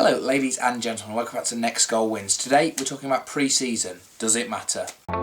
Hello ladies and gentlemen, welcome back to Next Goal Wins. Today we're talking about pre-season. Does it matter? We're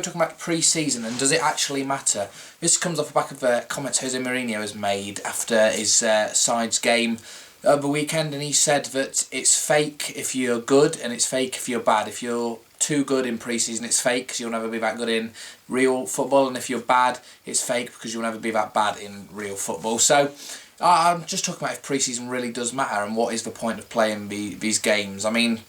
talking about pre-season and does it actually matter? This comes off the back of comments Jose Mourinho has made after his side's game over the weekend, and he said that it's fake if you're good and it's fake if you're bad. If you're too good in pre-season, it's fake because you'll never be that good in real football, and if you're bad, it's fake because you'll never be that bad in real football. So I'm just talking about if pre-season really does matter and what is the point of playing these games. I mean,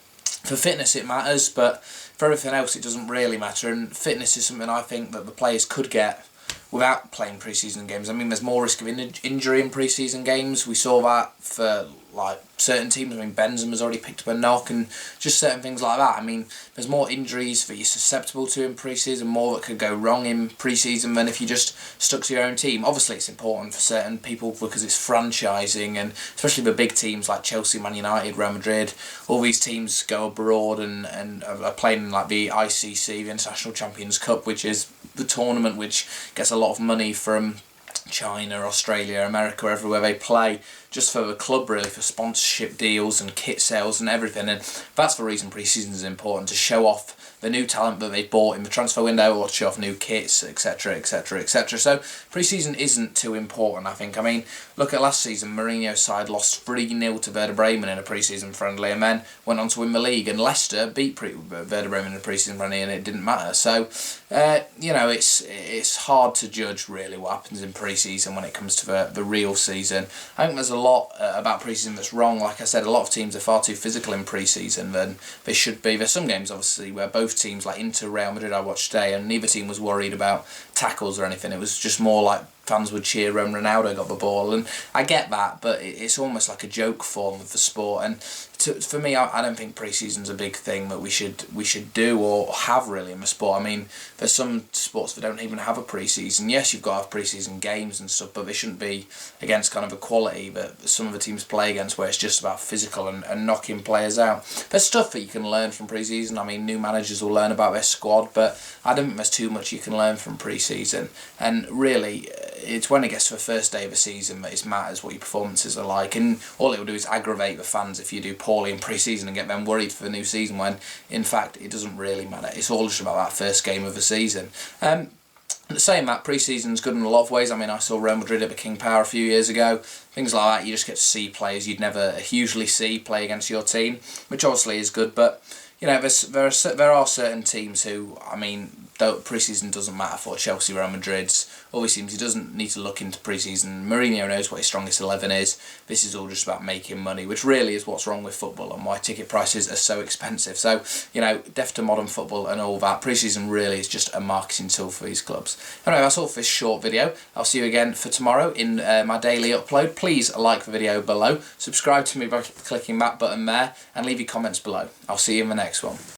for fitness it matters, but for everything else it doesn't really matter, and fitness is something I think that the players could get without playing pre-season games. I mean, there's more risk of injury in pre-season games. We saw that for like certain teams. I mean, Benzema's already picked up a knock and just certain things like that. I mean, there's more injuries that you're susceptible to in pre-season, more that could go wrong in pre-season than if you just stuck to your own team. Obviously, it's important for certain people because it's franchising, and especially the big teams like Chelsea, Man United, Real Madrid. All these teams go abroad and are playing in like the ICC, the International Champions Cup, which is the tournament which gets a lot of money from China, Australia, America, everywhere they play, just for the club really, for sponsorship deals and kit sales and everything. And that's the reason pre-season is important, to show off the new talent that they bought in the transfer window, or to show off new kits, etc, etc, etc. So pre-season isn't too important, I think. I mean, look at last season, Mourinho's side lost 3-0 to Werder Bremen in a pre-season friendly and then went on to win the league, and Leicester beat Werder Bremen in a pre-season friendly and it didn't matter. So you know, it's hard to judge really what happens in pre-season when it comes to the real season. I think there's a lot about pre-season that's wrong. Like I said, a lot of teams are far too physical in pre-season than they should be. There's some games obviously where both teams, like Inter, Real Madrid, I watched today, and neither team was worried about tackles or anything. It was just more like fans would cheer when Ronaldo got the ball, and I get that, but it's almost like a joke form of the sport. And for me, I don't think pre-season's a big thing that we should do or have really in the sport. I mean, there's some sports that don't even have a pre-season. Yes, you've got to have pre-season games and stuff, but they shouldn't be against kind of equality that some of the teams play against, where it's just about physical and knocking players out. There's stuff that you can learn from pre-season. I mean, new managers will learn about their squad, but I don't think there's too much you can learn from pre-season. And really, it's when it gets to the first day of the season that it matters what your performances are like, and all it will do is aggravate the fans if you do poorly in pre-season and get them worried for the new season, when in fact it doesn't really matter. It's all just about that first game of the season. Saying that, pre-season's good in a lot of ways. I mean, I saw Real Madrid at the King Power a few years ago. Things like that, you just get to see players you'd never usually see play against your team, which obviously is good. But you know, there are certain teams who, I mean, pre-season doesn't matter for. Chelsea, Real Madrid's, all these teams, he doesn't need to look into pre-season. Mourinho knows what his strongest 11 is. This is all just about making money, which really is what's wrong with football and why ticket prices are so expensive. So, you know, deaf to modern football and all that, pre-season really is just a marketing tool for these clubs. Anyway, that's all for this short video. I'll see you again for tomorrow in my daily upload. Please like the video below, subscribe to me by clicking that button there, and leave your comments below. I'll see you in the next one.